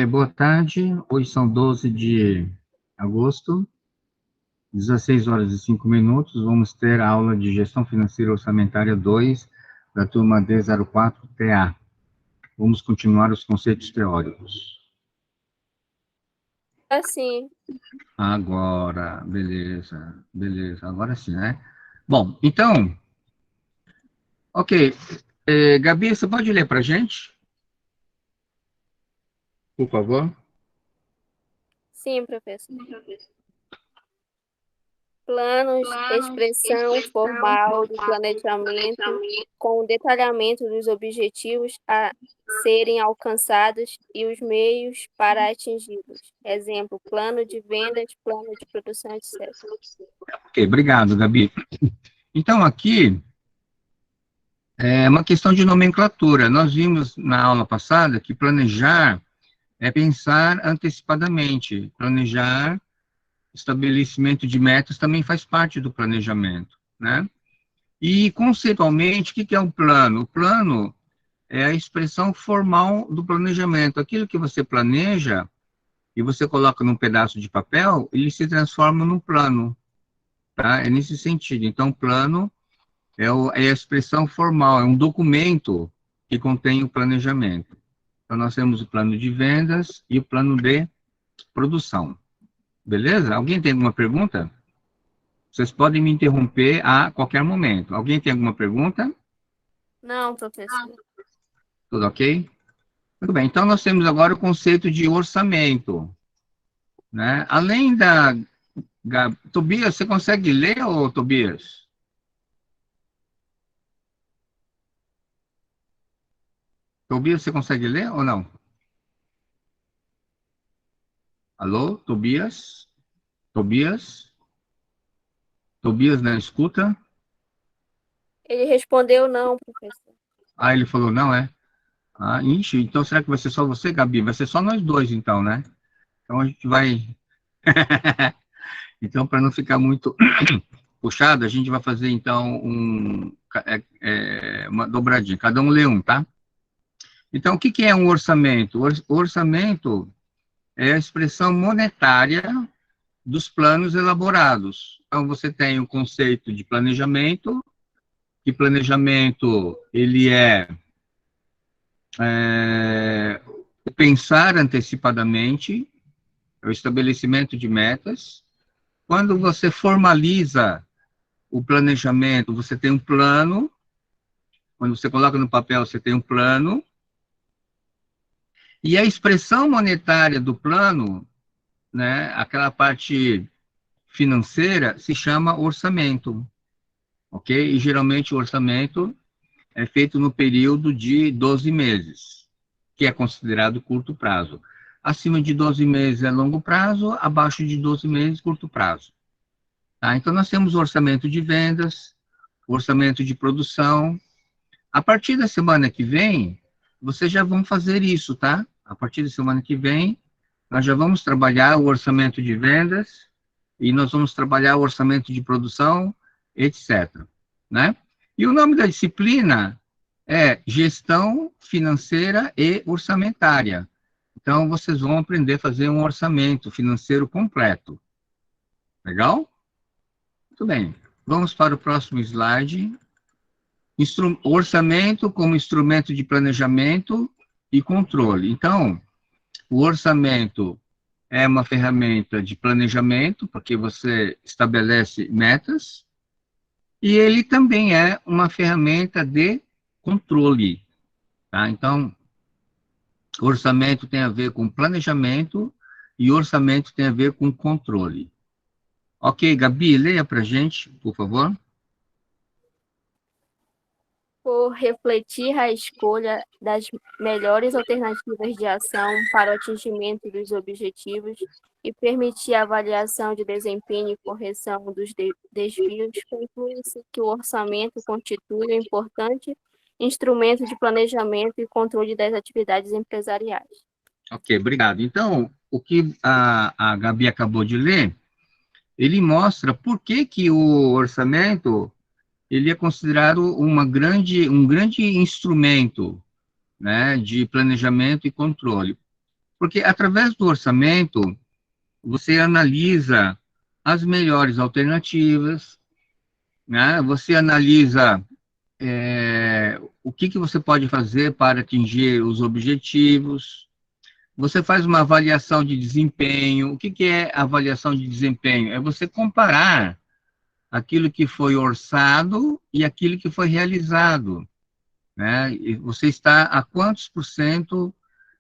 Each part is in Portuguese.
Boa tarde, hoje são 12 de agosto, 16 horas e 5 minutos, vamos ter a aula de Gestão Financeira Orçamentária 2, da turma D04TA. Vamos continuar os conceitos teóricos. Assim. Agora, beleza, agora sim, né? Bom, então, ok, Gabi, você pode ler para a gente? Por favor. Sim, professor. Planos, expressão formal do planejamento com o detalhamento dos objetivos a serem alcançados e os meios para atingi-los. Exemplo, plano de vendas, plano de produção, etc. Ok, obrigado, Gabi. Então, aqui é uma questão de nomenclatura. Nós vimos na aula passada que planejar é pensar antecipadamente. Planejar, estabelecimento de metas também faz parte do planejamento, né? E, conceitualmente, o que é um plano? O plano é a expressão formal do planejamento. Aquilo que você planeja e você coloca num pedaço de papel, ele se transforma num plano, tá? É nesse sentido. Então, plano é a expressão formal, é um documento que contém o planejamento. Então, nós temos o plano de vendas e o plano de produção. Beleza? Alguém tem alguma pergunta? Vocês podem me interromper a qualquer momento. Alguém tem alguma pergunta? Não, professor. Tudo ok? Muito bem. Então, nós temos agora o conceito de orçamento, né? Além da... Tobias, você consegue ler, ô, Tobias? Tobias, você consegue ler ou não? Alô, Tobias? Tobias? Tobias não escuta? Ele respondeu não, professor. Ah, ele falou não, é? Ah, ixi, então será que vai ser só você, Gabi? Vai ser só nós dois, então, né? Então a gente vai... Então, para não ficar muito puxado, a gente vai fazer, então, uma dobradinha. Cada um lê um, tá? Então, o que é um orçamento? O orçamento é a expressão monetária dos planos elaborados. Então, você tem o conceito de planejamento, que planejamento, ele é o pensar antecipadamente, é o estabelecimento de metas. Quando você formaliza o planejamento, você tem um plano. Quando você coloca no papel, você tem um plano. E a expressão monetária do plano, né, aquela parte financeira, se chama orçamento, ok? E geralmente o orçamento é feito no período de 12 meses, que é considerado curto prazo. Acima de 12 meses é longo prazo, abaixo de 12 meses, curto prazo. Tá? Então, nós temos o orçamento de vendas, o orçamento de produção. A partir da semana que vem, vocês já vão fazer isso, tá? A partir da semana que vem, nós já vamos trabalhar o orçamento de vendas e nós vamos trabalhar o orçamento de produção, etc. Né? E o nome da disciplina é Gestão Financeira e Orçamentária. Então, vocês vão aprender a fazer um orçamento financeiro completo. Legal? Muito bem. Vamos para o próximo slide. Orçamento como instrumento de planejamento e controle. Então, o orçamento é uma ferramenta de planejamento, porque você estabelece metas, e ele também é uma ferramenta de controle. Tá? Então, orçamento tem a ver com planejamento e orçamento tem a ver com controle. Ok, Gabi, leia para a gente, por favor. Por refletir a escolha das melhores alternativas de ação para o atingimento dos objetivos e permitir a avaliação de desempenho e correção dos desvios, conclui-se que o orçamento constitui um importante instrumento de planejamento e controle das atividades empresariais. Ok, obrigado. Então, o que a Gabi acabou de ler, ele mostra por que o orçamento ele é considerado um grande instrumento, né, de planejamento e controle. Porque através do orçamento, você analisa as melhores alternativas, né? Você analisa o que você pode fazer para atingir os objetivos. Você faz uma avaliação de desempenho. O que é avaliação de desempenho? É você comparar aquilo que foi orçado e aquilo que foi realizado, né? E você está a quantos por cento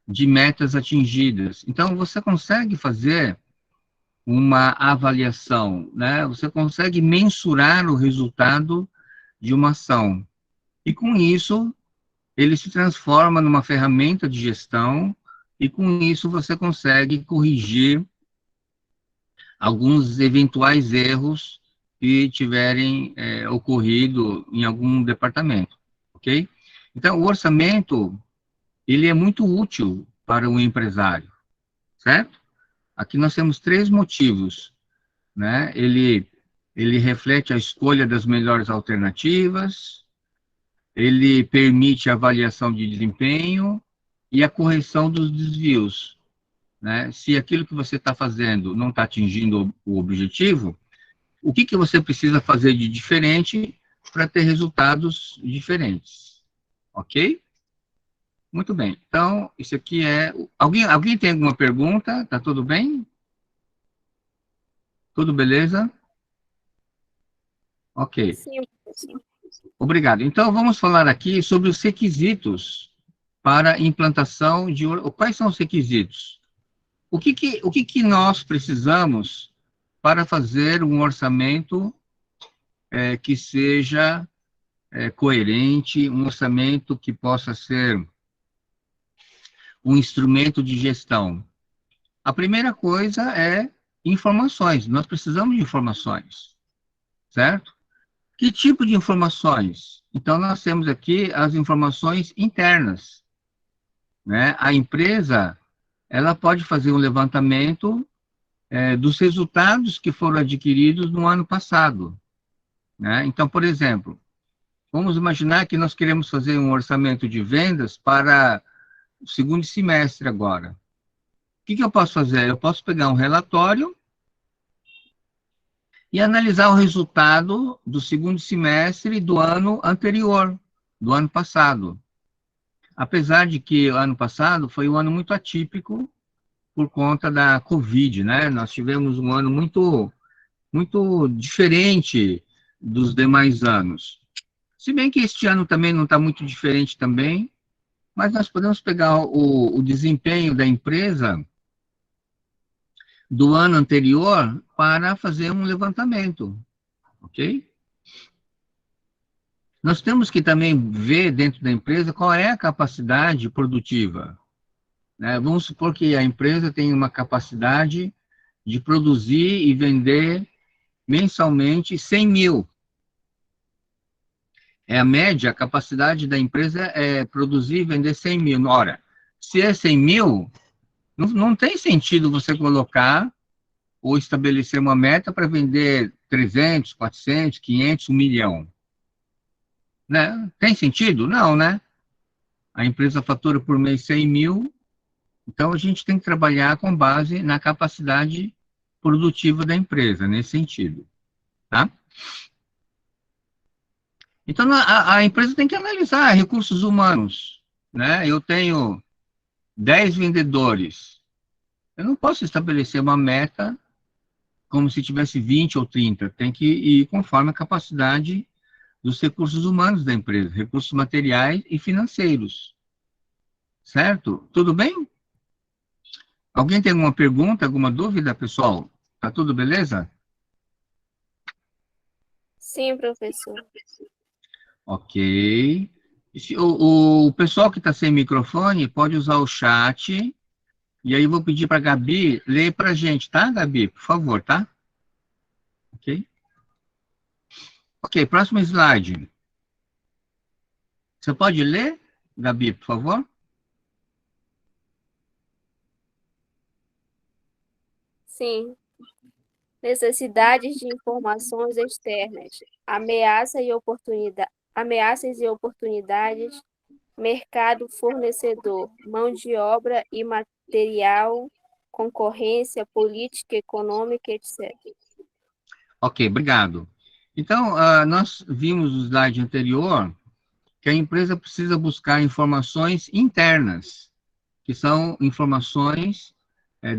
de metas atingidas? Então, você consegue fazer uma avaliação, né? Você consegue mensurar o resultado de uma ação. E com isso, ele se transforma numa ferramenta de gestão, e com isso você consegue corrigir alguns eventuais erros que tiverem ocorrido em algum departamento, ok? Então, o orçamento, ele é muito útil para o empresário, certo? Aqui nós temos três motivos, né? Ele reflete a escolha das melhores alternativas, ele permite a avaliação de desempenho e a correção dos desvios, né? Se aquilo que você está fazendo não está atingindo o objetivo, o que você precisa fazer de diferente para ter resultados diferentes, ok? Muito bem. Então, isso aqui é... Alguém tem alguma pergunta? Tá tudo bem? Tudo beleza? Ok. Sim, professor. Obrigado. Então, vamos falar aqui sobre os requisitos para implantação de... Quais são os requisitos? O que nós precisamos para fazer um orçamento que seja coerente, um orçamento que possa ser um instrumento de gestão? A primeira coisa é informações. Nós precisamos de informações, certo? Que tipo de informações? Então, nós temos aqui as informações internas, né? A empresa, ela pode fazer um levantamento dos resultados que foram adquiridos no ano passado, né? Então, por exemplo, vamos imaginar que nós queremos fazer um orçamento de vendas para o segundo semestre agora. O que eu posso fazer? Eu posso pegar um relatório e analisar o resultado do segundo semestre do ano anterior, do ano passado. Apesar de que o ano passado foi um ano muito atípico por conta da Covid, né? Nós tivemos um ano muito diferente dos demais anos. Se bem que este ano também não está muito diferente também, mas nós podemos pegar o desempenho da empresa do ano anterior para fazer um levantamento, ok? Nós temos que também ver dentro da empresa qual é a capacidade produtiva, né? Vamos supor que a empresa tem uma capacidade de produzir e vender mensalmente 100 mil. É a média, a capacidade da empresa é produzir e vender 100 mil. Ora, se é 100 mil, não tem sentido você colocar ou estabelecer uma meta para vender 300, 400, 500, 1 milhão. Né? Tem sentido? Não, né? A empresa fatura por mês 100 mil, então a gente tem que trabalhar com base na capacidade produtiva da empresa, nesse sentido. Tá? Então a empresa tem que analisar recursos humanos. Né? Eu tenho 10 vendedores. Eu não posso estabelecer uma meta como se tivesse 20 ou 30. Tem que ir conforme a capacidade dos recursos humanos da empresa, recursos materiais e financeiros. Certo? Tudo bem? Alguém tem alguma pergunta, alguma dúvida, pessoal? Tá tudo beleza? Sim, professor. Ok. O pessoal que está sem microfone pode usar o chat, e aí eu vou pedir para a Gabi ler para a gente, tá, Gabi? Por favor, tá? Ok? Ok, próximo slide. Você pode ler, Gabi, por favor? Sim. Necessidades de informações externas. Ameaças e oportunidades. Mercado fornecedor. Mão de obra e material, concorrência, política, econômica, etc. Ok, obrigado. Então, nós vimos no slide anterior que a empresa precisa buscar informações internas, que são informações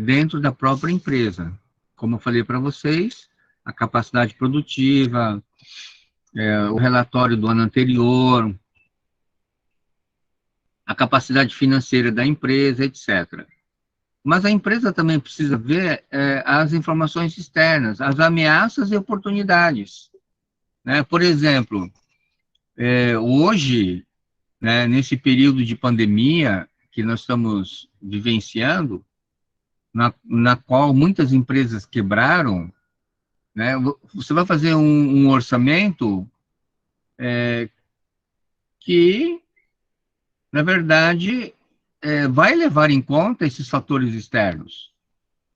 dentro da própria empresa. Como eu falei para vocês, a capacidade produtiva, o relatório do ano anterior, a capacidade financeira da empresa, etc. Mas a empresa também precisa ver as informações externas, as ameaças e oportunidades, né? Por exemplo, hoje, né, nesse período de pandemia que nós estamos vivenciando, na qual muitas empresas quebraram, né, você vai fazer um orçamento que, na verdade, vai levar em conta esses fatores externos.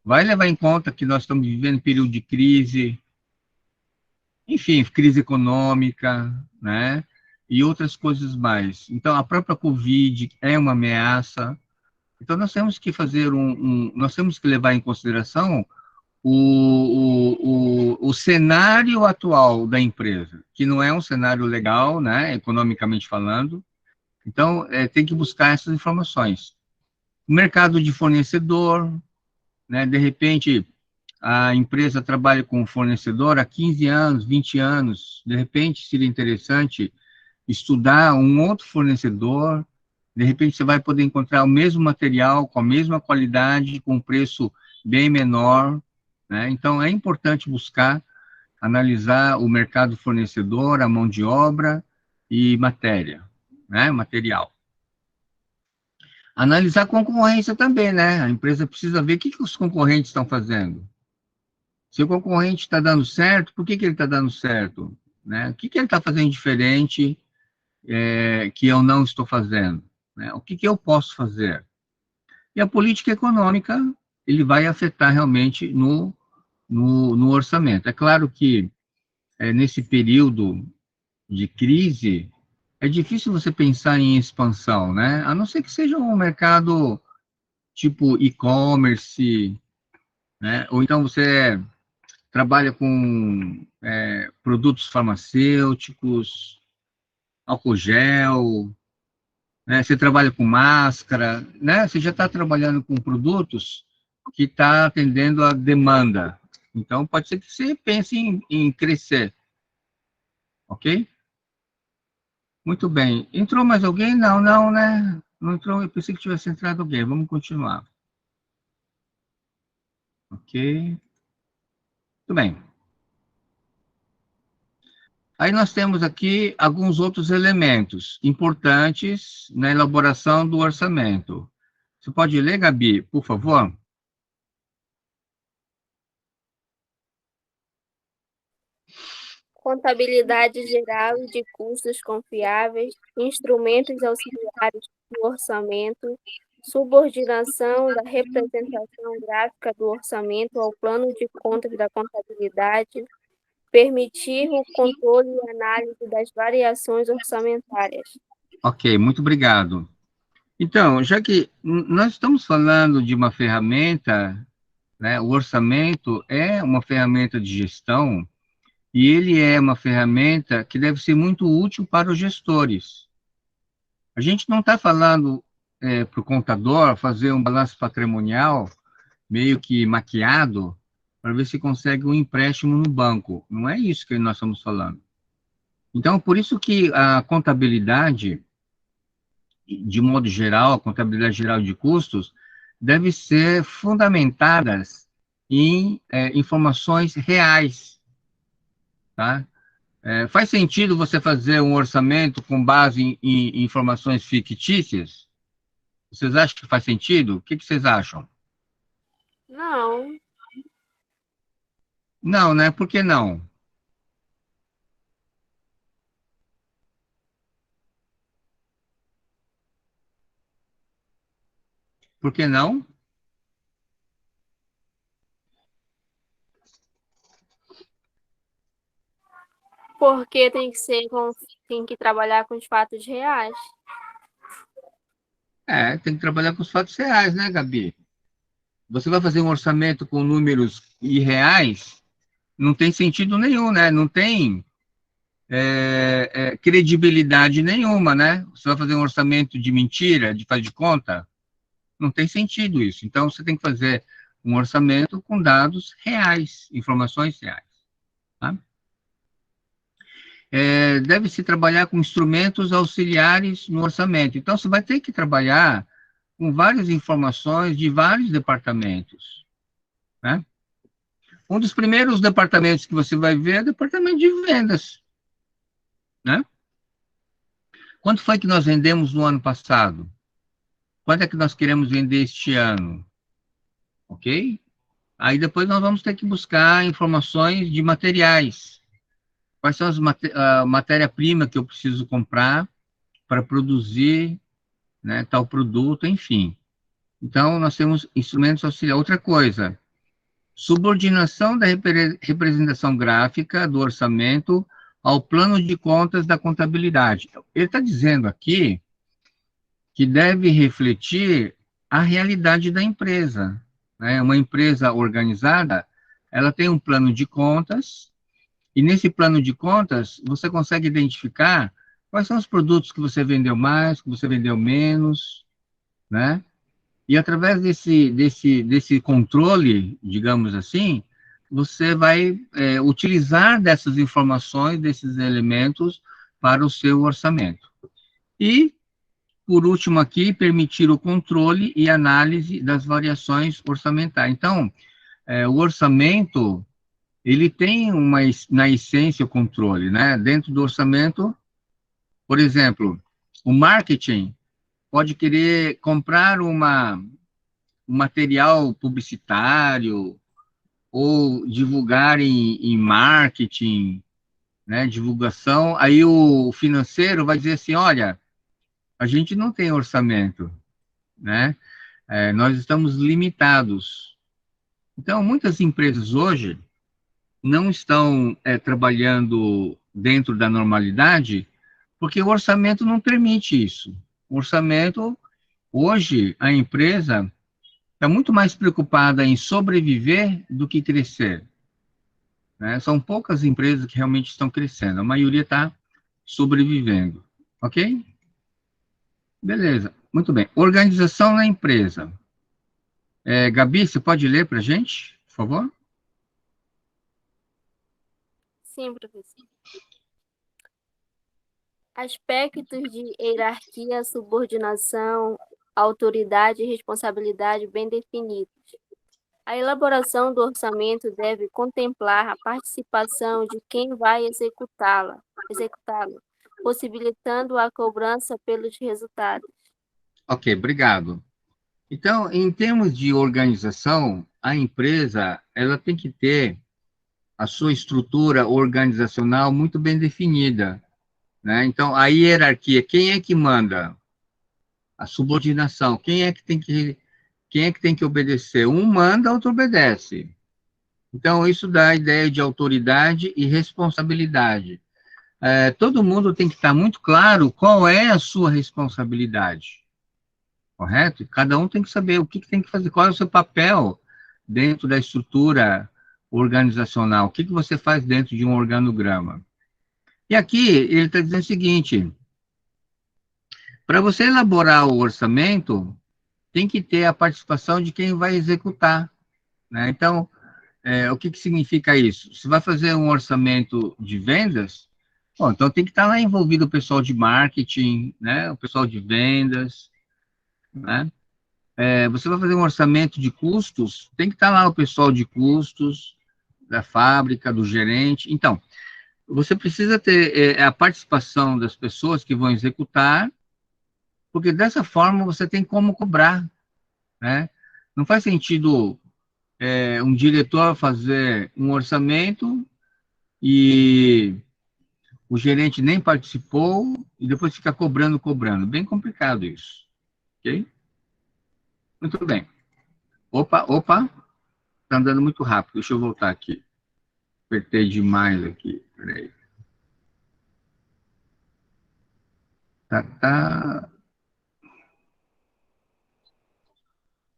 Vai levar em conta que nós estamos vivendo um período de crise, enfim, crise econômica, né? E outras coisas mais. Então, a própria Covid é uma ameaça. Então, nós temos que fazer nós temos que levar em consideração o cenário atual da empresa, que não é um cenário legal, né, economicamente falando. Então, tem que buscar essas informações. O mercado de fornecedor, né, de repente, a empresa trabalha com um fornecedor há 15 anos, 20 anos, de repente seria interessante estudar um outro fornecedor, de repente você vai poder encontrar o mesmo material, com a mesma qualidade, com um preço bem menor, né? Então, é importante buscar, analisar o mercado fornecedor, a mão de obra e matéria, né? Material. Analisar a concorrência também, né? A empresa precisa ver o que os concorrentes estão fazendo. Se o concorrente está dando certo, por que ele está dando certo? Né? O que ele está fazendo diferente que eu não estou fazendo? Né? O que eu posso fazer? E a política econômica, ele vai afetar realmente no orçamento. É claro que nesse período de crise, é difícil você pensar em expansão, né? A não ser que seja um mercado tipo e-commerce, né? Ou então você trabalha com produtos farmacêuticos, álcool gel, né? Você trabalha com máscara, né? Você já está trabalhando com produtos que está atendendo a demanda. Então, pode ser que você pense em crescer, ok? Muito bem. Entrou mais alguém? Não, não, né? Não entrou, eu pensei que tivesse entrado alguém. Vamos continuar. Ok? Muito bem. Aí nós temos aqui alguns outros elementos importantes na elaboração do orçamento. Você pode ler, Gabi, por favor? Contabilidade geral e de custos confiáveis, instrumentos auxiliares do orçamento, subordinação da representação gráfica do orçamento ao plano de contas da contabilidade, permitir o controle e análise das variações orçamentárias. Ok, muito obrigado. Então, já que nós estamos falando de uma ferramenta, né, o orçamento é uma ferramenta de gestão e ele é uma ferramenta que deve ser muito útil para os gestores. A gente não está falando para o contador fazer um balanço patrimonial meio que maquiado para ver se consegue um empréstimo no banco. Não é isso que nós estamos falando. Então, por isso que a contabilidade, de modo geral, a contabilidade geral de custos, deve ser fundamentada em informações reais, tá? Faz sentido você fazer um orçamento com base em informações fictícias? Vocês acham que faz sentido? O que vocês acham? Não, Não, né? Por que não? Por que não? porque tem que trabalhar com os fatos reais. Tem que trabalhar com os fatos reais, né, Gabi? você vai fazer um orçamento com números irreais, não tem sentido nenhum, né? Não tem credibilidade nenhuma, né? Você vai fazer um orçamento de mentira, de faz de conta, não tem sentido isso. Então, você tem que fazer um orçamento com dados reais, informações reais. Tá? Deve-se trabalhar com instrumentos auxiliares no orçamento. Então, você vai ter que trabalhar com várias informações de vários departamentos. Né? Um dos primeiros departamentos que você vai ver é o departamento de vendas. Né? Quanto foi que nós vendemos no ano passado? Quanto é que nós queremos vender este ano? Ok? Aí depois nós vamos ter que buscar informações de materiais. Quais são as matéria-prima que eu preciso comprar para produzir, né, tal produto, enfim. Então, nós temos instrumentos auxiliares. Outra coisa, subordinação da representação gráfica do orçamento ao plano de contas da contabilidade. Ele está dizendo aqui que deve refletir a realidade da empresa. Né? Uma empresa organizada, ela tem um plano de contas, e nesse plano de contas, você consegue identificar quais são os produtos que você vendeu mais, que você vendeu menos, né? E através desse controle, digamos assim, você vai utilizar dessas informações, desses elementos, para o seu orçamento. E, por último aqui, permitir o controle e análise das variações orçamentárias. Então, o orçamento, ele tem na essência, o controle, né? Dentro do orçamento, por exemplo, o marketing pode querer comprar um material publicitário ou divulgar em marketing, né, divulgação, aí o financeiro vai dizer assim, olha, a gente não tem orçamento, né? Nós estamos limitados. Então, muitas empresas hoje não estão trabalhando dentro da normalidade porque o orçamento não permite isso. O orçamento, hoje, a empresa está muito mais preocupada em sobreviver do que crescer. Né? São poucas empresas que realmente estão crescendo, a maioria está sobrevivendo. Ok? Beleza, muito bem. Organização na empresa. Gabi, você pode ler para a gente, por favor? Sim, professor. Aspectos de hierarquia, subordinação, autoridade e responsabilidade bem definidos. A elaboração do orçamento deve contemplar a participação de quem vai executá-lo, possibilitando a cobrança pelos resultados. Ok, obrigado. Então, em termos de organização, a empresa ela tem que ter a sua estrutura organizacional muito bem definida, né? Então, a hierarquia, quem é que manda? A subordinação, quem é que tem que obedecer? Um manda, outro obedece. Então, isso dá a ideia de autoridade e responsabilidade. Todo mundo tem que estar muito claro qual é a sua responsabilidade, correto? Cada um tem que saber o que tem que fazer, qual é o seu papel dentro da estrutura organizacional, o que você faz dentro de um organograma. E aqui ele está dizendo o seguinte: para você elaborar o orçamento, tem que ter a participação de quem vai executar, né? Então, o que significa isso? Você vai fazer um orçamento de vendas, bom, então tem que estar lá envolvido o pessoal de marketing, né? O pessoal de vendas, né? Você vai fazer um orçamento de custos, tem que estar lá o pessoal de custos, da fábrica, do gerente. Então, você precisa ter a participação das pessoas que vão executar, porque dessa forma você tem como cobrar, né? Não faz sentido um diretor fazer um orçamento e o gerente nem participou e depois fica cobrando. Bem complicado isso, ok? Muito bem. Opa, tá andando muito rápido. Deixa eu voltar aqui. Apertei demais aqui. Peraí. Tá.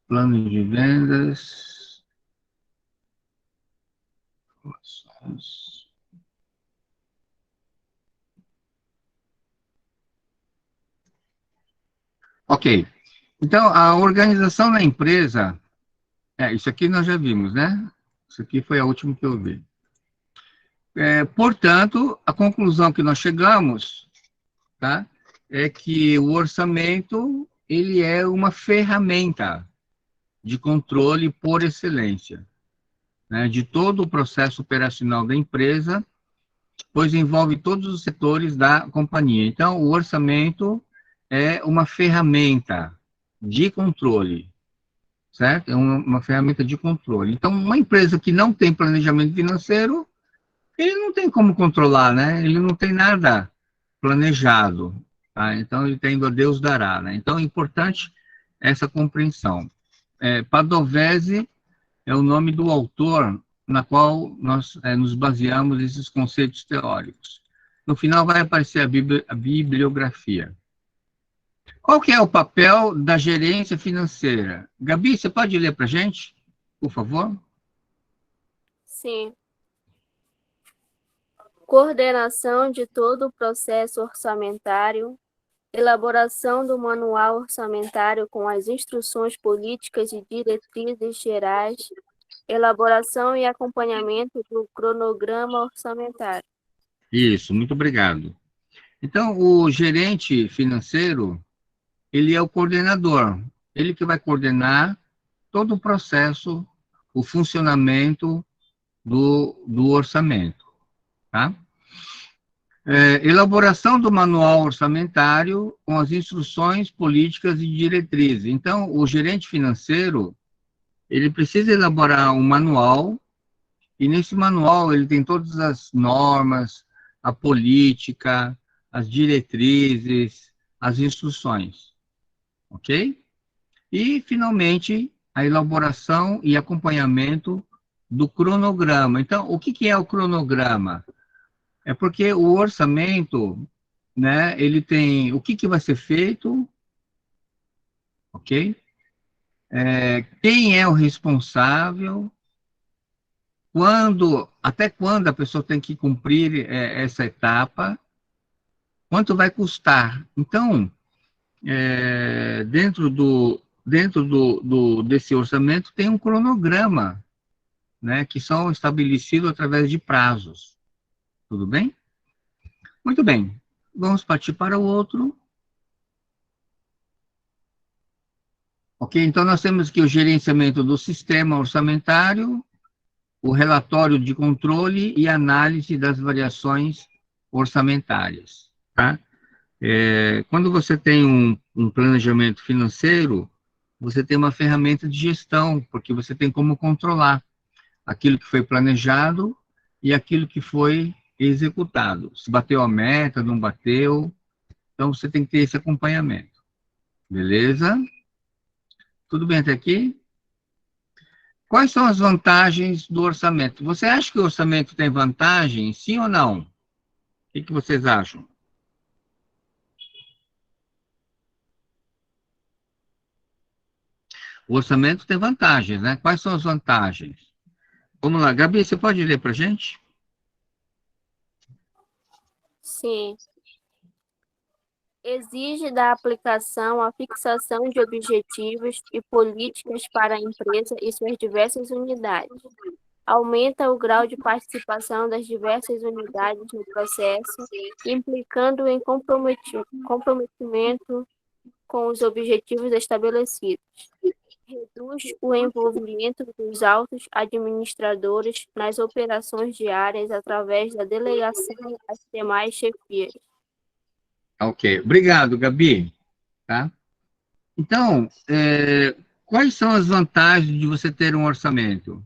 Plano de vendas. Ok. Então, a organização da empresa, isso aqui nós já vimos, né? Isso aqui foi a última que eu vi. Portanto, a conclusão que nós chegamos, tá, é que o orçamento, ele é uma ferramenta de controle por excelência, né, de todo o processo operacional da empresa, pois envolve todos os setores da companhia. Então, o orçamento é uma ferramenta de controle, certo? É uma ferramenta de controle. Então, uma empresa que não tem planejamento financeiro, ele não tem como controlar, né? Ele não tem nada planejado, tá? Então, ele tem do Deus dará, né? Então, é importante essa compreensão. Padovese é o nome do autor na qual nós nos baseamos esses conceitos teóricos. No final vai aparecer a bibliografia. Qual que é o papel da gerência financeira? Gabi, você pode ler para a gente, por favor? Sim. Coordenação de todo o processo orçamentário, elaboração do manual orçamentário com as instruções políticas e diretrizes gerais, elaboração e acompanhamento do cronograma orçamentário. Isso, muito obrigado. Então, o gerente financeiro, ele é o coordenador, ele que vai coordenar todo o processo, o funcionamento do orçamento, tá? Elaboração do manual orçamentário com as instruções políticas e diretrizes. Então, o gerente financeiro, ele precisa elaborar um manual, e nesse manual ele tem todas as normas, a política, as diretrizes, as instruções, ok? E, finalmente, a elaboração e acompanhamento do cronograma. Então, o que é o cronograma? É porque o orçamento, né, ele tem o que vai ser feito, ok? Quem é o responsável, até quando a pessoa tem que cumprir essa etapa, quanto vai custar. Então, desse orçamento tem um cronograma, né, que são estabelecidos através de prazos. Tudo bem? Muito bem. Vamos partir para o outro. Ok, então nós temos aqui o gerenciamento do sistema orçamentário, o relatório de controle e análise das variações orçamentárias, tá? Quando você tem um planejamento financeiro, você tem uma ferramenta de gestão, porque você tem como controlar aquilo que foi planejado e aquilo que foi executado. Se bateu a meta, não bateu, então você tem que ter esse acompanhamento. Beleza? Tudo bem até aqui? Quais são as vantagens do orçamento? Você acha que o orçamento tem vantagem, sim ou não? O que vocês acham? O orçamento tem vantagens, né? Quais são as vantagens? Vamos lá, Gabi, você pode ler para a gente? Sim. Exige da aplicação a fixação de objetivos e políticas para a empresa e suas diversas unidades. Aumenta o grau de participação das diversas unidades no processo, implicando em comprometimento com os objetivos estabelecidos. Reduz o envolvimento dos altos administradores nas operações diárias através da delegação às demais chefias. Ok, obrigado, Gabi. Tá? Então, quais são as vantagens de você ter um orçamento?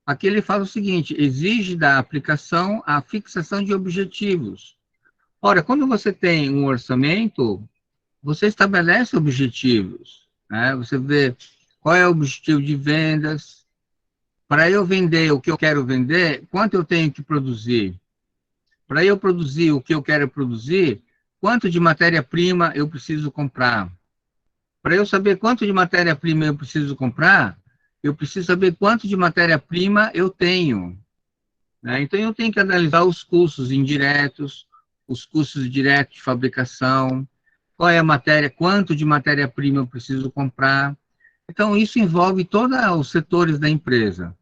Aqui ele fala o seguinte: exige da aplicação a fixação de objetivos. Ora, quando você tem um orçamento, você estabelece objetivos, né? Você vê qual é o objetivo de vendas. Para eu vender o que eu quero vender, quanto eu tenho que produzir? Para eu produzir o que eu quero produzir, quanto de matéria-prima eu preciso comprar? Para eu saber quanto de matéria-prima eu preciso comprar, eu preciso saber quanto de matéria-prima eu tenho, né? Então, eu tenho que analisar os custos indiretos, os custos diretos de fabricação, qual é a matéria, quanto de matéria-prima eu preciso comprar. Então, isso envolve todos os setores da empresa,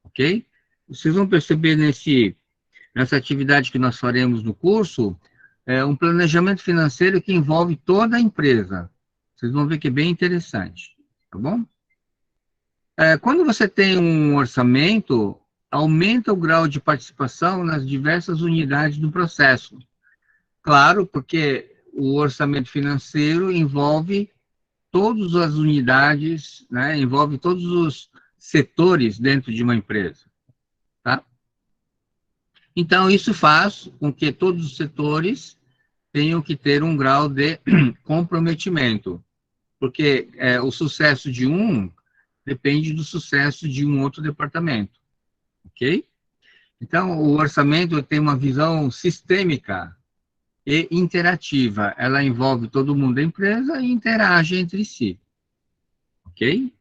ok? Vocês vão perceber nessa atividade que nós faremos no curso, um planejamento financeiro que envolve toda a empresa. Vocês vão ver que é bem interessante, tá bom? Quando você tem um orçamento, aumenta o grau de participação nas diversas unidades do processo. Claro, porque o orçamento financeiro envolve todas as unidades, né, envolve todos os setores dentro de uma empresa, tá? Então, isso faz com que todos os setores tenham que ter um grau de comprometimento, porque o sucesso de um depende do sucesso de um outro departamento, ok? Então, o orçamento tem uma visão sistêmica e interativa. Ela envolve todo mundo da empresa e interage entre si, ok?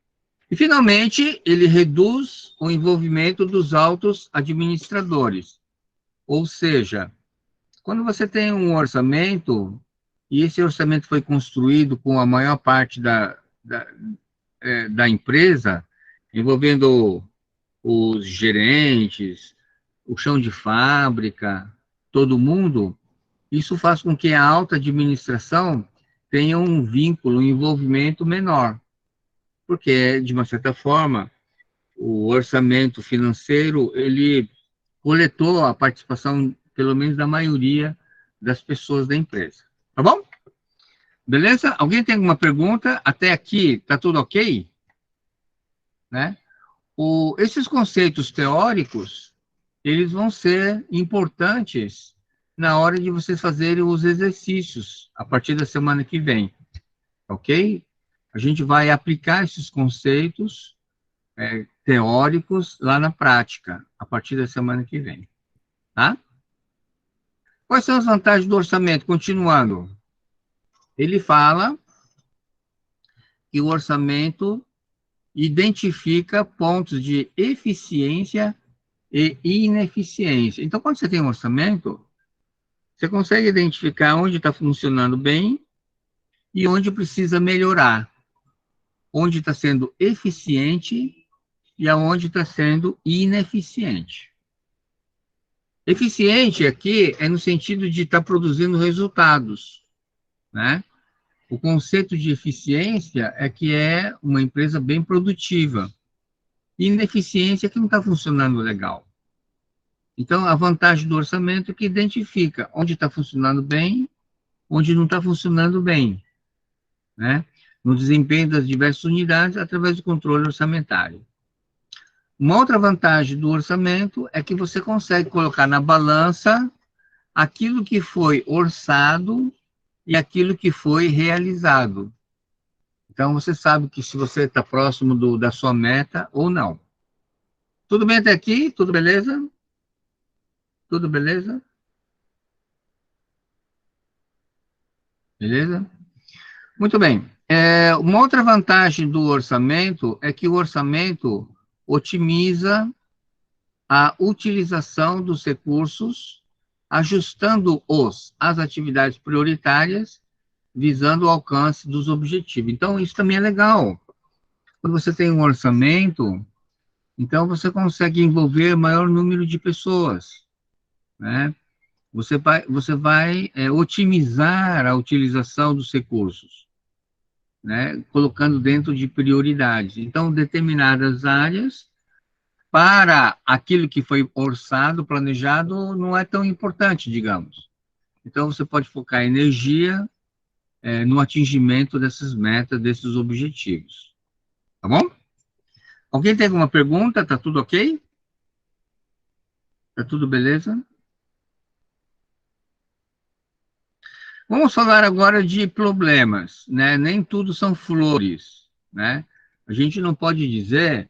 E, finalmente, ele reduz o envolvimento dos altos administradores. Ou seja, quando você tem um orçamento, e esse orçamento foi construído com a maior parte da empresa, envolvendo os gerentes, o chão de fábrica, todo mundo, isso faz com que a alta administração tenha um vínculo, um envolvimento menor, porque, de uma certa forma, o orçamento financeiro, ele coletou a participação, pelo menos da maioria das pessoas da empresa. Tá bom? Beleza? Alguém tem alguma pergunta? Até aqui, tá tudo ok? Né? Esses conceitos teóricos, eles vão ser importantes na hora de vocês fazerem os exercícios, a partir da semana que vem. Ok? A gente vai aplicar esses conceitos teóricos lá na prática, a partir da semana que vem. Tá? Quais são as vantagens do orçamento? Continuando. Ele fala que o orçamento identifica pontos de eficiência e ineficiência. Então, quando você tem um orçamento, você consegue identificar onde está funcionando bem e onde precisa melhorar, onde está sendo eficiente e aonde está sendo ineficiente. Eficiente aqui é no sentido de estar produzindo resultados, né? O conceito de eficiência é que é uma empresa bem produtiva. E ineficiência é que não está funcionando legal. Então, a vantagem do orçamento é que identifica onde está funcionando bem, onde não está funcionando bem, né? No desempenho das diversas unidades através do controle orçamentário. Uma outra vantagem do orçamento é que você consegue colocar na balança aquilo que foi orçado e aquilo que foi realizado. Então, você sabe que se você está próximo da sua meta ou não. Tudo bem até aqui? Tudo beleza? Tudo beleza? Beleza? Muito bem. Uma outra vantagem do orçamento é que o orçamento otimiza a utilização dos recursos, ajustando-os às atividades prioritárias, visando o alcance dos objetivos. Então, isso também é legal. Quando você tem um orçamento, então você consegue envolver maior número de pessoas, né? Você vai otimizar a utilização dos recursos, né? Colocando dentro de prioridades. Então, determinadas áreas, para aquilo que foi orçado, planejado, não é tão importante, digamos. Então, você pode focar energia no atingimento dessas metas, desses objetivos. Tá bom? Alguém tem alguma pergunta? Tá tudo ok? Tá tudo beleza? Vamos falar agora de problemas, né? Nem tudo são flores, né? A gente não pode dizer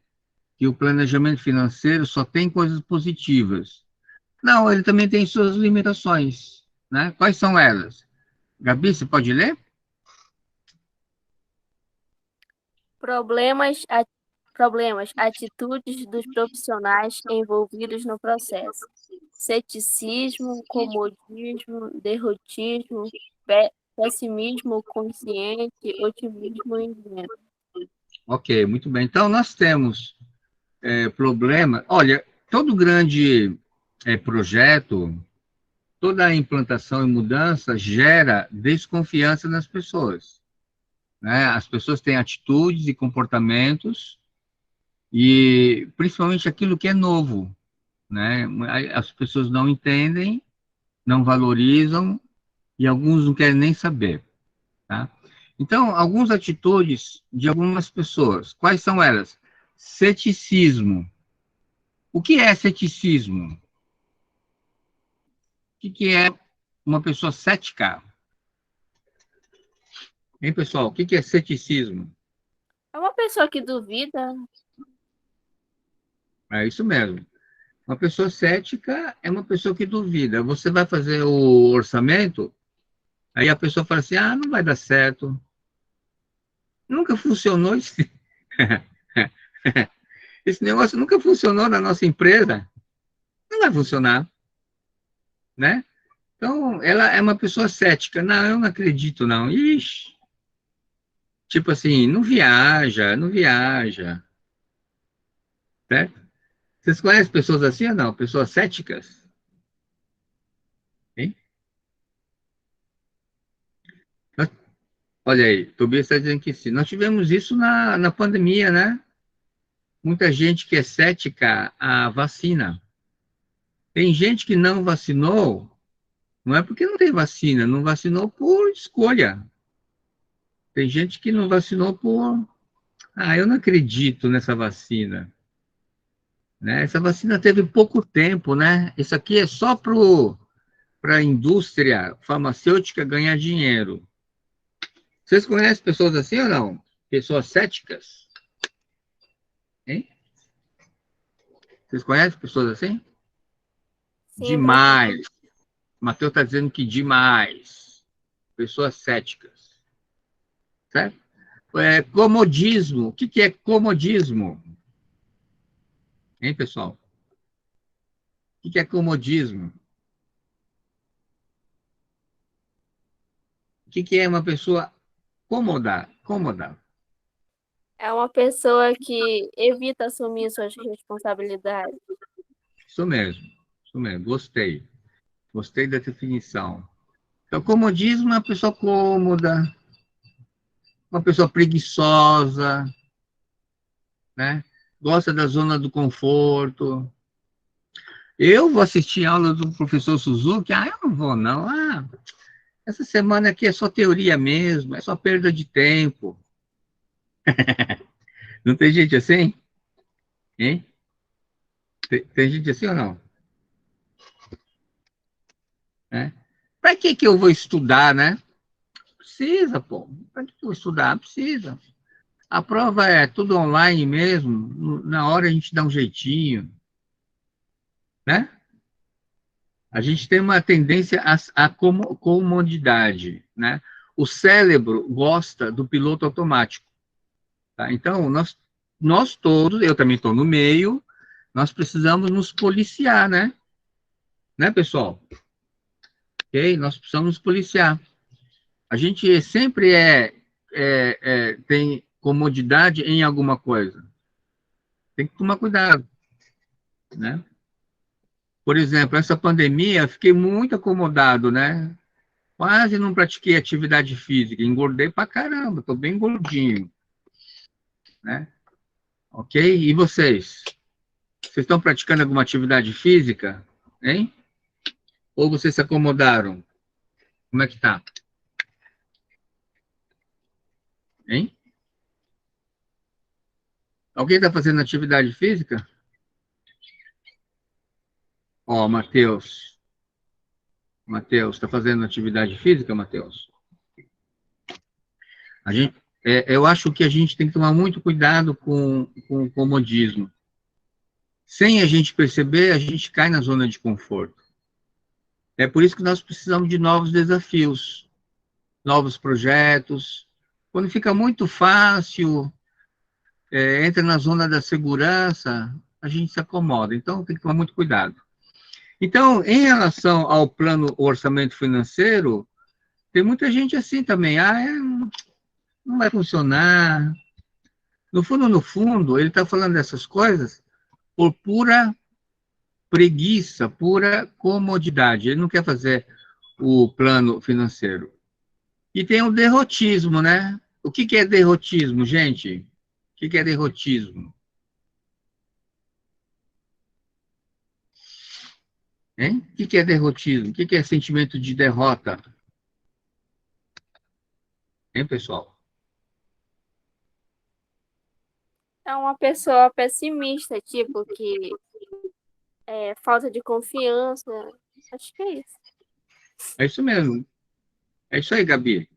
que o planejamento financeiro só tem coisas positivas. Não, ele também tem suas limitações, né? Quais são elas? Gabi, você pode ler? Problemas, problemas, atitudes dos profissionais envolvidos no processo. Ceticismo, comodismo, derrotismo, pessimismo consciente, otimismo ingênuo. Ok, muito bem. Então, nós temos problema. Olha, todo grande projeto, toda a implantação e mudança gera desconfiança nas pessoas, né? As pessoas têm atitudes e comportamentos, e principalmente aquilo que é novo, né? As pessoas não entendem, não valorizam, e alguns não querem nem saber, tá? Então, algumas atitudes de algumas pessoas, quais são elas? Ceticismo. O que é ceticismo? O que é uma pessoa cética? Hein, pessoal? O que é ceticismo? É uma pessoa que duvida. É isso mesmo. Uma pessoa cética é uma pessoa que duvida. Você vai fazer o orçamento, aí a pessoa fala assim: ah, não vai dar certo. Nunca funcionou esse, esse negócio, nunca funcionou na nossa empresa. Não vai funcionar, né? Então, ela é uma pessoa cética. Não, eu não acredito, não. Ixi. Tipo assim, não viaja, não viaja, certo? Vocês conhecem pessoas assim ou não? Pessoas céticas? Hein? Olha aí, Tobias está dizendo que sim. Nós tivemos isso na pandemia, né? Muita gente que é cética à vacina. Tem gente que não vacinou, não é porque não tem vacina, não vacinou por escolha. Tem gente que não vacinou por, ah, eu não acredito nessa vacina, né? Essa vacina teve pouco tempo, né? Isso aqui é só para a indústria farmacêutica ganhar dinheiro. Vocês conhecem pessoas assim ou não? Pessoas céticas? Hein? Vocês conhecem pessoas assim? Sim, professor. Demais. Mateus está dizendo que demais. Pessoas céticas. Certo? Comodismo. O que é comodismo? Hein, pessoal? O que é comodismo? O que é uma pessoa cômoda? Cômoda. É uma pessoa que evita assumir suas responsabilidades. Isso mesmo. Isso mesmo. Gostei. Gostei da definição. Então, comodismo é uma pessoa cômoda, uma pessoa preguiçosa, né? Gosta da zona do conforto. Eu vou assistir a aula do professor Suzuki, eu não vou não. Essa semana aqui é só teoria mesmo, é só perda de tempo. Não tem gente assim? Hein? Tem gente assim ou não? É? Para que eu vou estudar, né? Precisa, pô. Para que eu vou estudar? Precisa. A prova é tudo online mesmo, na hora a gente dá um jeitinho, né? A gente tem uma tendência à comodidade, né? O cérebro gosta do piloto automático, tá? Então, nós todos, eu também estou no meio, nós precisamos nos policiar, né? Né, pessoal? Ok? Nós precisamos nos policiar. A gente sempre tem comodidade em alguma coisa. Tem que tomar cuidado, né? Por exemplo, essa pandemia, eu fiquei muito acomodado, né? Quase não pratiquei atividade física, engordei pra caramba, tô bem gordinho, né? Ok? E vocês? Vocês estão praticando alguma atividade física? Hein? Ou vocês se acomodaram? Como é que tá? Hein? Alguém está fazendo atividade física? Ó, Matheus. Matheus, está fazendo atividade física, Matheus? A gente, eu acho que a gente tem que tomar muito cuidado com o comodismo. Sem a gente perceber, a gente cai na zona de conforto. É por isso que nós precisamos de novos desafios, novos projetos. Quando fica muito fácil, entra na zona da segurança, a gente se acomoda. Então, tem que tomar muito cuidado. Então, em relação ao plano orçamento financeiro, tem muita gente assim também. Não vai funcionar. No fundo, ele está falando dessas coisas por pura preguiça, pura comodidade. Ele não quer fazer o plano financeiro. E tem o derrotismo, né? O que é derrotismo, gente? O que é derrotismo? Hein? O que é derrotismo? O que é sentimento de derrota? Hein, pessoal? É uma pessoa pessimista, tipo, que falta de confiança. Acho que é isso. É isso mesmo. É isso aí, Gabi.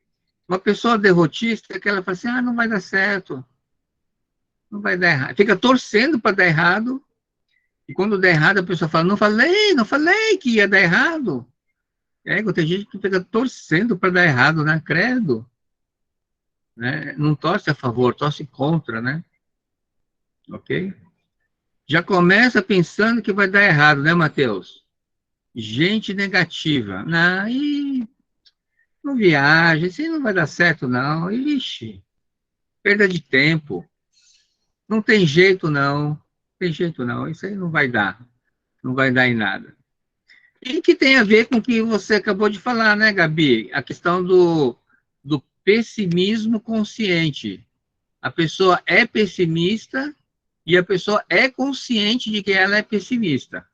Uma pessoa derrotista é que ela fala assim, não vai dar certo, não vai dar errado. Fica torcendo para dar errado, e quando der errado, a pessoa fala, não falei que ia dar errado. Tem gente que fica torcendo para dar errado, né? Credo. Né? Não torce a favor, torce contra, né? Ok? Já começa pensando que vai dar errado, né, Matheus? Gente negativa. Não viaja, isso aí não vai dar certo, não. Ixi, perda de tempo. Não tem jeito, não. Não tem jeito, não. Isso aí não vai dar. Não vai dar em nada. E que tem a ver com o que você acabou de falar, né, Gabi? A questão do pessimismo consciente. A pessoa é pessimista e a pessoa é consciente de que ela é pessimista.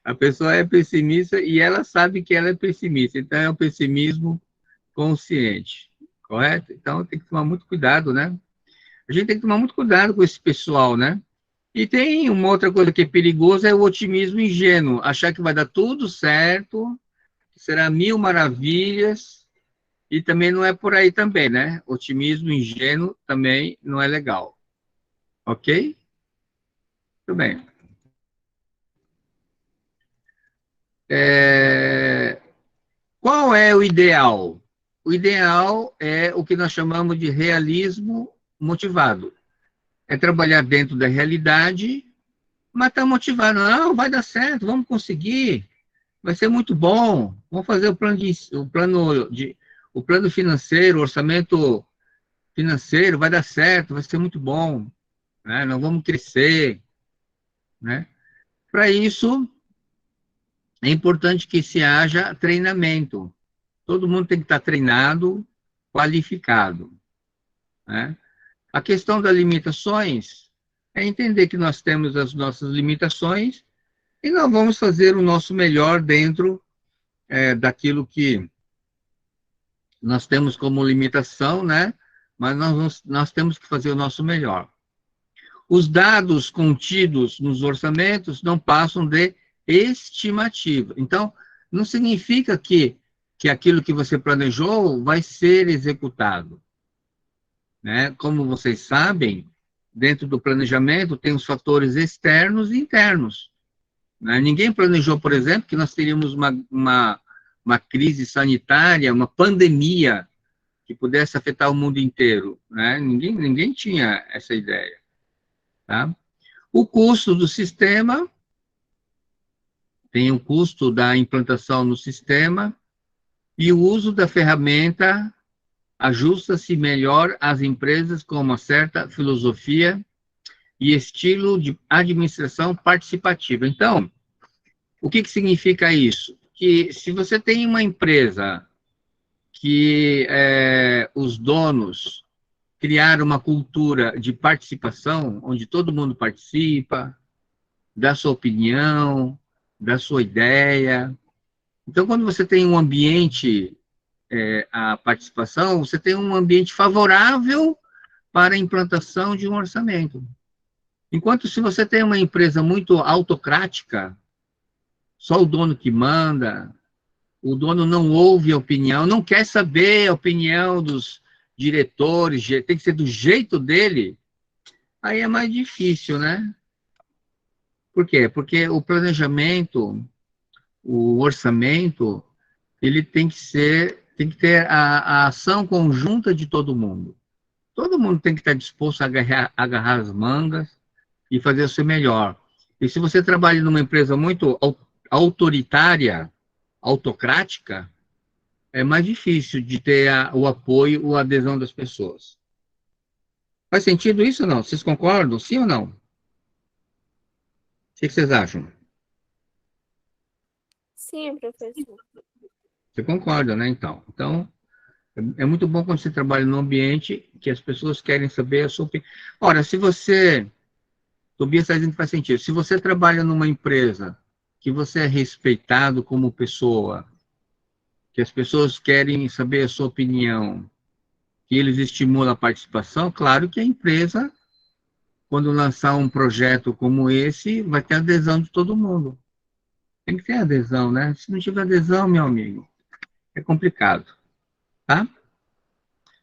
A pessoa é pessimista e ela sabe que ela é pessimista. Então, é um pessimismo consciente, correto? Então, tem que tomar muito cuidado, né? A gente tem que tomar muito cuidado com esse pessoal, né? E tem uma outra coisa que é perigosa, é o otimismo ingênuo. Achar que vai dar tudo certo, será mil maravilhas, e também não é por aí também, né? Otimismo ingênuo também não é legal. Ok? Tudo bem. Qual é o ideal? O ideal é o que nós chamamos de realismo motivado. É trabalhar dentro da realidade, mas está motivado. Não, vai dar certo, vamos conseguir, vai ser muito bom. Vamos fazer o plano financeiro, o orçamento financeiro, vai dar certo, vai ser muito bom. Né? Nós vamos crescer. Né? Para isso, é importante que se haja treinamento. Todo mundo tem que estar treinado, qualificado. Né? A questão das limitações é entender que nós temos as nossas limitações e nós vamos fazer o nosso melhor dentro daquilo que nós temos como limitação, né? Mas nós temos que fazer o nosso melhor. Os dados contidos nos orçamentos não passam de estimativa. Então, não significa que aquilo que você planejou vai ser executado. Né? Como vocês sabem, dentro do planejamento tem os fatores externos e internos. Né? Ninguém planejou, por exemplo, que nós teríamos uma crise sanitária, uma pandemia que pudesse afetar o mundo inteiro. Né? Ninguém tinha essa ideia. Tá? O custo do sistema, tem o custo da implantação no sistema, e o uso da ferramenta ajusta-se melhor às empresas com uma certa filosofia e estilo de administração participativa. Então, o que significa isso? Que se você tem uma empresa que os donos criaram uma cultura de participação, onde todo mundo participa, dá sua opinião, dá sua ideia. Então, quando você tem um ambiente, a participação, você tem um ambiente favorável para a implantação de um orçamento. Enquanto se você tem uma empresa muito autocrática, só o dono que manda, o dono não ouve a opinião, não quer saber a opinião dos diretores, tem que ser do jeito dele, aí é mais difícil, né? Por quê? Porque o planejamento, o orçamento, ele tem que ter a ação conjunta de todo mundo. Todo mundo tem que estar disposto a agarrar as mangas e fazer o seu melhor. E se você trabalha numa empresa muito autoritária, autocrática, é mais difícil de ter o apoio ou a adesão das pessoas. Faz sentido isso ou não? Vocês concordam? Sim ou não? O que vocês acham? Sim, professor. Você concorda, né? Então, é muito bom quando você trabalha num ambiente que as pessoas querem saber a sua opinião. Ora, se você, Tobias está dizendo que faz sentido, se você trabalha numa empresa que você é respeitado como pessoa, que as pessoas querem saber a sua opinião, que eles estimulam a participação, claro que a empresa, quando lançar um projeto como esse, vai ter adesão de todo mundo. Tem que ter adesão, né? Se não tiver adesão, meu amigo, é complicado, tá?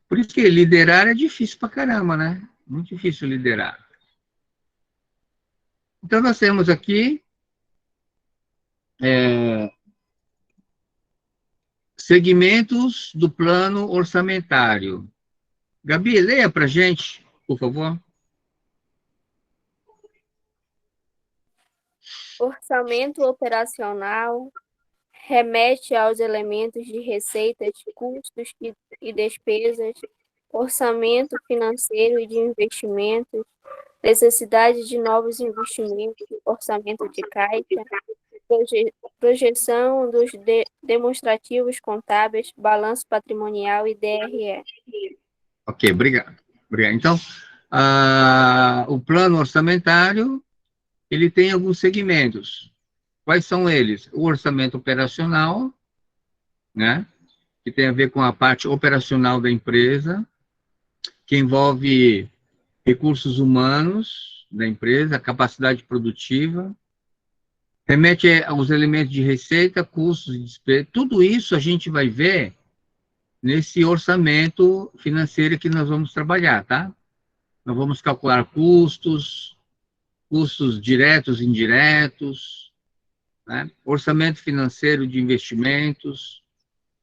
Por isso que liderar é difícil pra caramba, né? Muito difícil liderar. Então, nós temos aqui segmentos do plano orçamentário. Gabi, leia para gente, por favor. Orçamento operacional remete aos elementos de receitas, custos e despesas, orçamento financeiro e de investimentos, necessidade de novos investimentos, orçamento de caixa, projeção dos demonstrativos contábeis, balanço patrimonial e DRE. Ok, obrigado. Obrigado. Então, o plano orçamentário, ele tem alguns segmentos. Quais são eles? O orçamento operacional, né? Que tem a ver com a parte operacional da empresa, que envolve recursos humanos da empresa, capacidade produtiva, remete aos elementos de receita, custos e despesas. Tudo isso a gente vai ver nesse orçamento financeiro que nós vamos trabalhar, tá? Nós vamos calcular custos, custos diretos e indiretos, né? Orçamento financeiro de investimentos,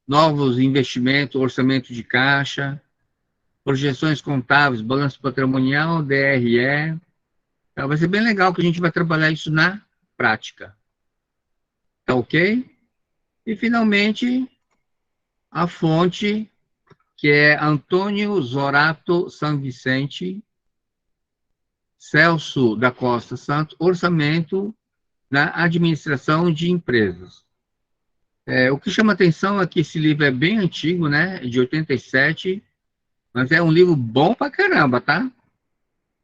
novos investimentos, orçamento de caixa, projeções contábeis, balanço patrimonial, DRE. Então, vai ser bem legal que a gente vai trabalhar isso na prática. Tá ok? E, finalmente, a fonte, que é Antônio Zorato San Vicente, Celso da Costa Santos, Orçamento da Administração de Empresas. O que chama atenção é que esse livro é bem antigo, né? De 87, mas é um livro bom pra caramba, tá?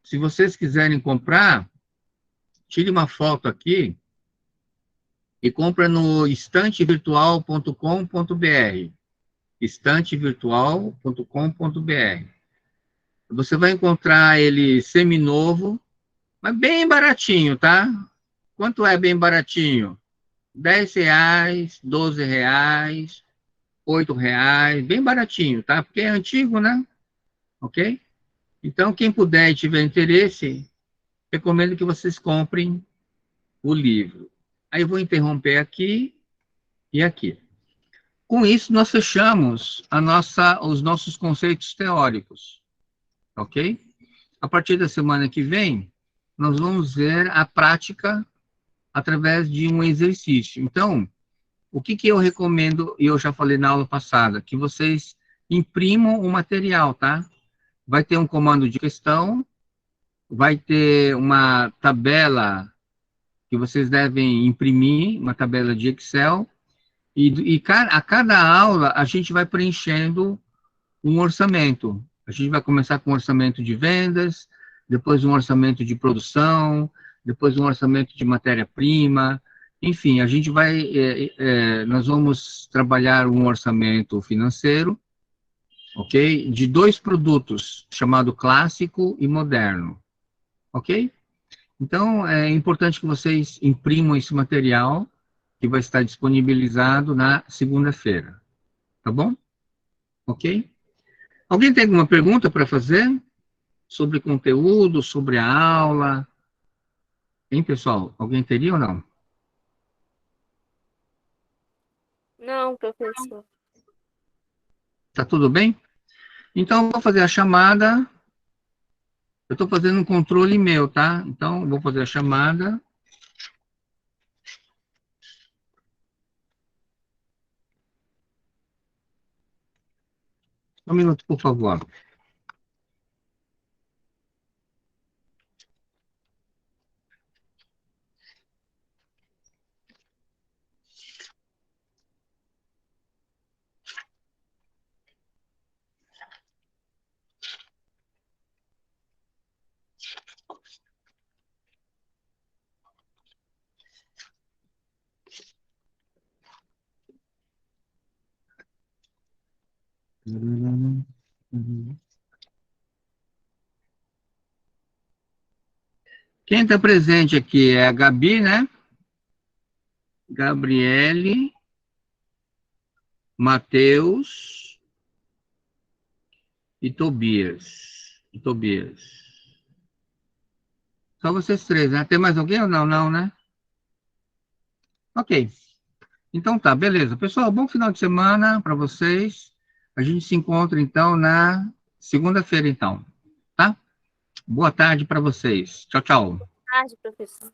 Se vocês quiserem comprar, tire uma foto aqui e compra no estantevirtual.com.br. Estantevirtual.com.br. Você vai encontrar ele seminovo, mas bem baratinho, tá? Quanto é bem baratinho? R$ 10, R$ 12, R$ 8, bem baratinho, tá? Porque é antigo, né? Ok? Então, quem puder e tiver interesse, recomendo que vocês comprem o livro. Aí eu vou interromper aqui e aqui. Com isso, nós fechamos os nossos conceitos teóricos, ok? A partir da semana que vem, nós vamos ver a prática através de um exercício. Então, o que eu recomendo, e eu já falei na aula passada, que vocês imprimam o material, tá? Vai ter um comando de questão, vai ter uma tabela que vocês devem imprimir, uma tabela de Excel, e a cada aula a gente vai preenchendo um orçamento. A gente vai começar com um orçamento de vendas, depois um orçamento de produção, depois um orçamento de matéria-prima. Enfim, a gente vai, nós vamos trabalhar um orçamento financeiro, ok? De dois produtos, chamado clássico e moderno, ok? Então, é importante que vocês imprimam esse material, que vai estar disponibilizado na segunda-feira, tá bom? Ok? Alguém tem alguma pergunta para fazer sobre conteúdo, sobre a aula? Hein, pessoal? Alguém teria ou não? Não, professor. Tá tudo bem? Então, eu vou fazer a chamada Eu estou fazendo um controle meu, tá? Então, vou fazer a chamada. Um minuto, por favor. Quem está presente aqui é a Gabi, né? Gabriele, Matheus e Tobias. Só vocês três, né? Tem mais alguém ou não? Não, né? Ok. Então tá, beleza. Pessoal, bom final de semana para vocês. A gente se encontra então na segunda-feira, então. Tá? Boa tarde para vocês. Tchau, tchau. Tarde, professor.